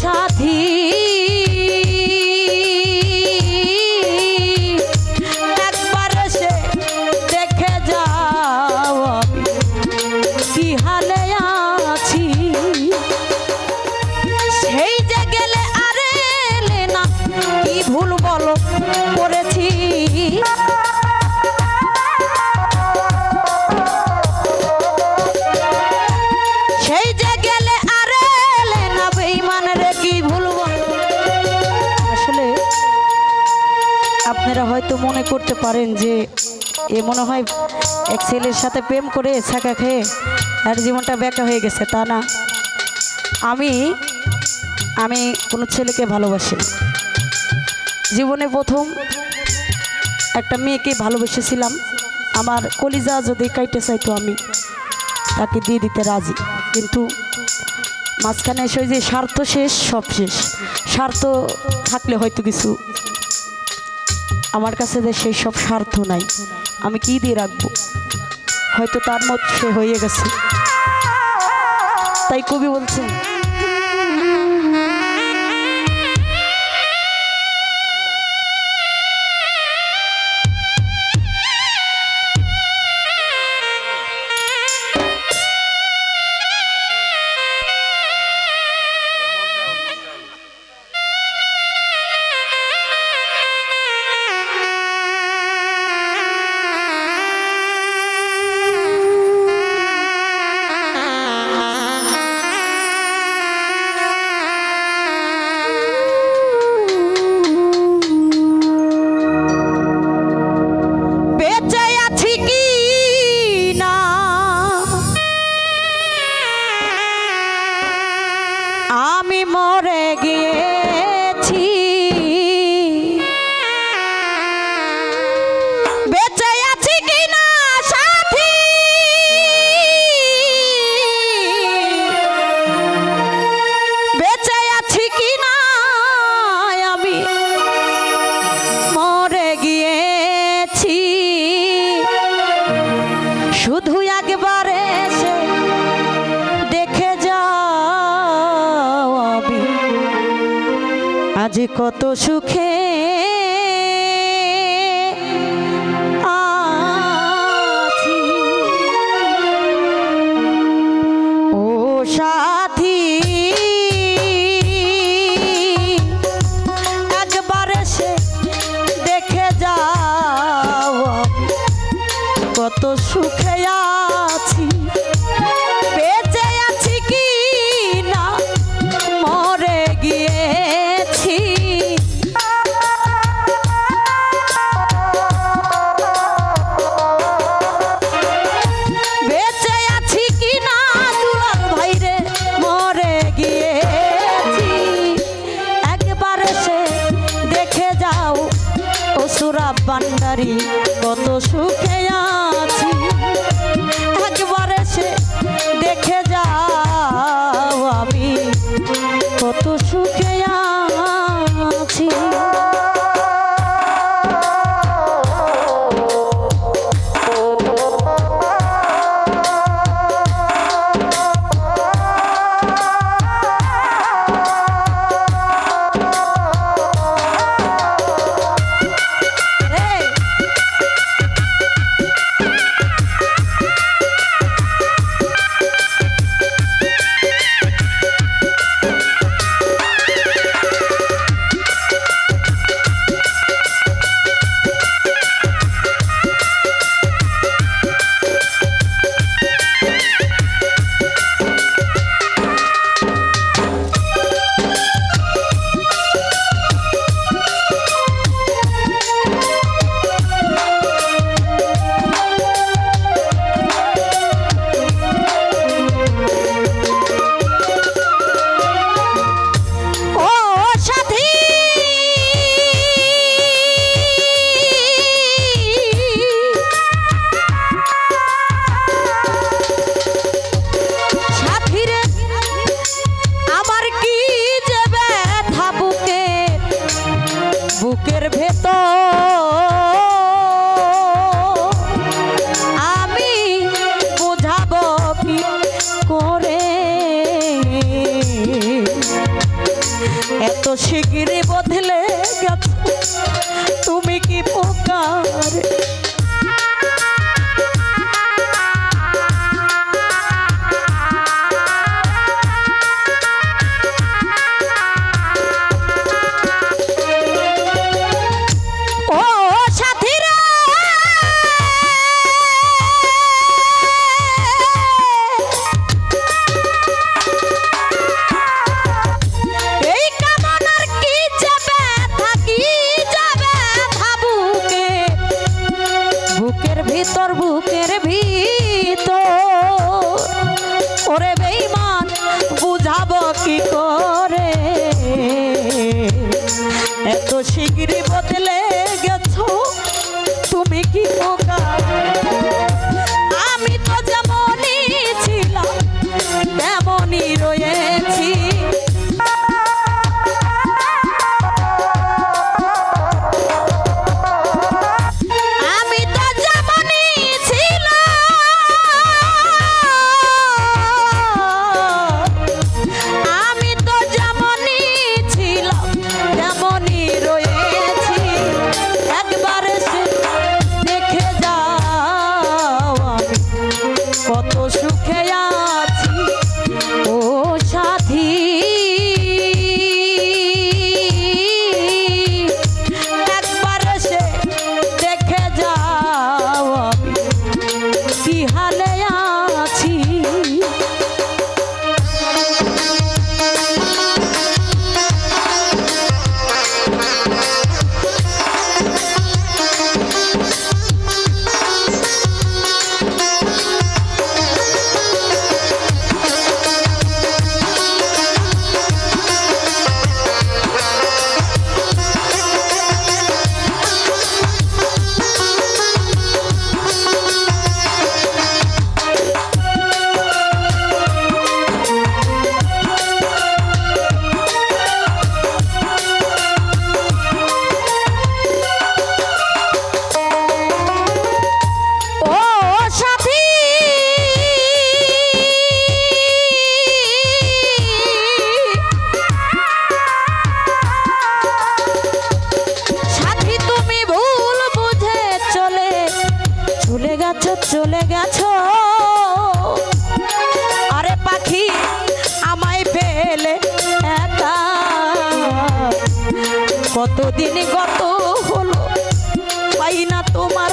সাথী একবার এসে দেখে যাও আমি কি হালে আছি। সেই যে গেলে আরে এলে না, কি ভুল বলো করেছি। সেই যে গেলে আরে এলে না, বেঈমান রে কি ভুল বলো। আসলে আপনারা হয়তো মনে করতে পারেন যে এ মনে হয় এক ছেলের সাথে প্রেম করে ছাকা খেয়ে আর জীবনটা বেঁকা হয়ে গেছে, তা না। আমি আমি কোনো ছেলেকে ভালোবাসি। জীবনে প্রথম একটা মেয়েকে ভালোবেসেছিলাম। আমার কলিজা যদি কাইটে চাইতো আমি তাকে দিয়ে দিতে রাজি, কিন্তু মাঝখানে এসে ওই যে স্বার্থ শেষ, সব শেষ। স্বার্থ থাকলে হয়তো কিছু, আমার কাছে যে সেই সব স্বার্থ নাই, আমি কি দিয়ে রাখবো। হয়তো তার মত সে হয়ে গেছে। তাই কবি বলছেন, আমি মরে গিয়েছি, বেঁচে আছি কিনা সাথী, বেঁচে আছি কিনা আমি মরে গিয়েছি। শুধু একবার এসে দেখে যাও আমি আজ কত সুখে আছি। ও সাথী একবার এসে দেখে যাও কত সুখে আছি। বেঁচে আছি কি না মরে গিয়েছি। শিগগিরই বদলে গেছো তুমি কি পোকার বুকের ভিতর ওরে বেঈমান বুঝাবো কি করে এত শিগগিরই বদলে গেছো তুমি কি পোকা আমি তো যেমনই ছিলাম তেমনই রয়েছি চলে গেছো আরে পাখি আমায় ফেলে একা কতদিন গত হলো পাই না তোমার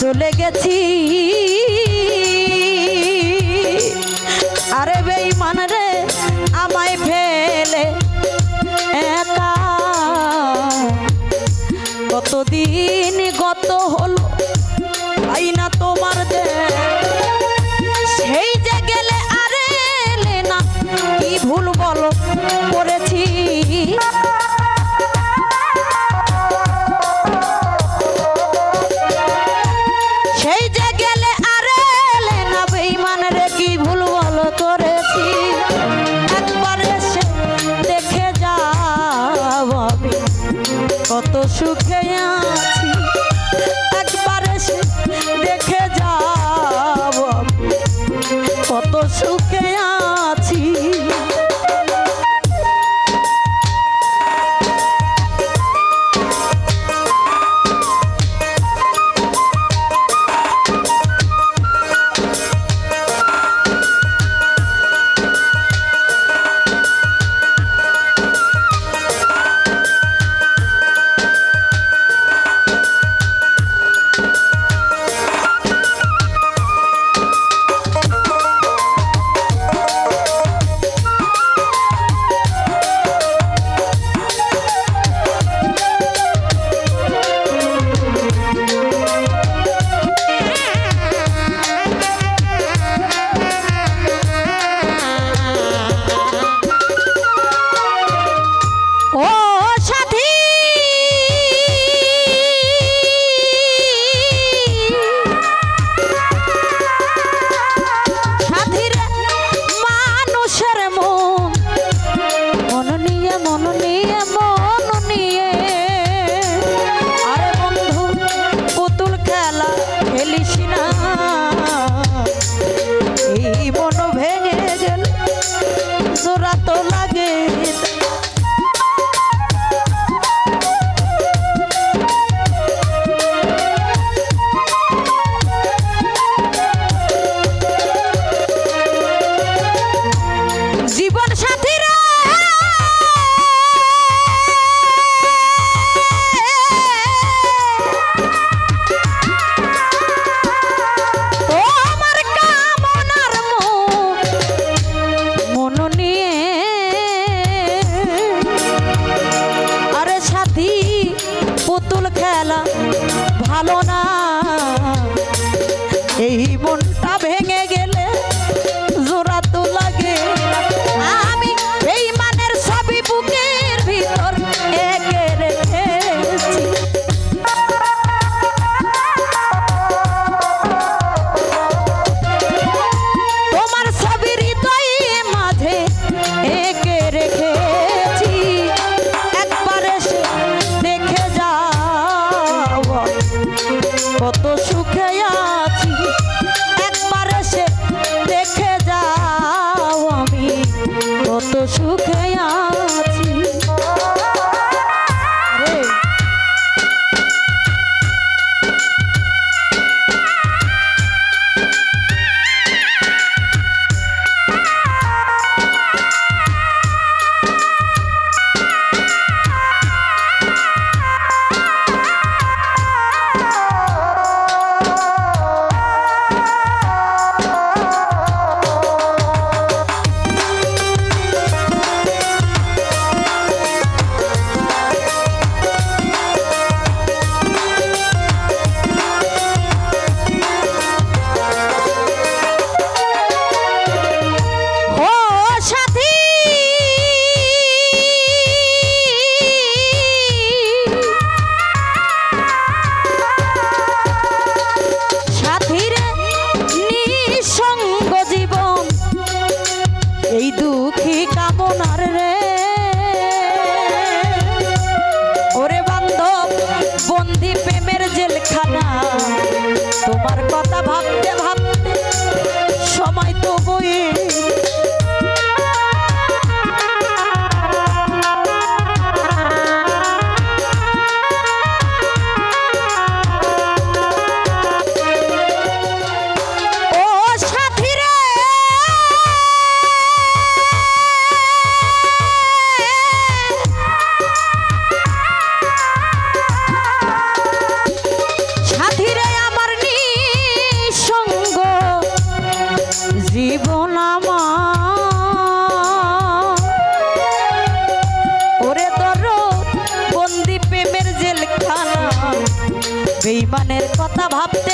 চলে গেছি আরে বেঈমান রে আমায় ফেলে একা কতদিন গত হলো পাই না তোমার সেই যে গেলে আরে এলে না কি ভুল বলো করেছি কত সুখে আছি একবার এসে দেখে যাব কত সুখে আছি ভালো না, এই মনটা ভেঙে গেলে জোড়া তো লাগে। আমি এই মানের ছবি বুকের ভিতর এঁকে রেখেছি। তোমার ছবি হৃদয়ে মাঝে এঁকে রেখেছি। একবার এসে দেখে যাও কত সুখে আছি। একবার এসে দেখে যাও আমি কত সুখে আছি। এই দুঃখী কামনার রে ওরে বান্ধব বন্দি প্রেমের জেলখানা। তোমার কথা ভাবতে ভাবতে সময় তো বয়ে জীবন আমার ওরে দরদ বন্দি প্রেমের জেলখানা। বেঈমানের কথা ভাবতে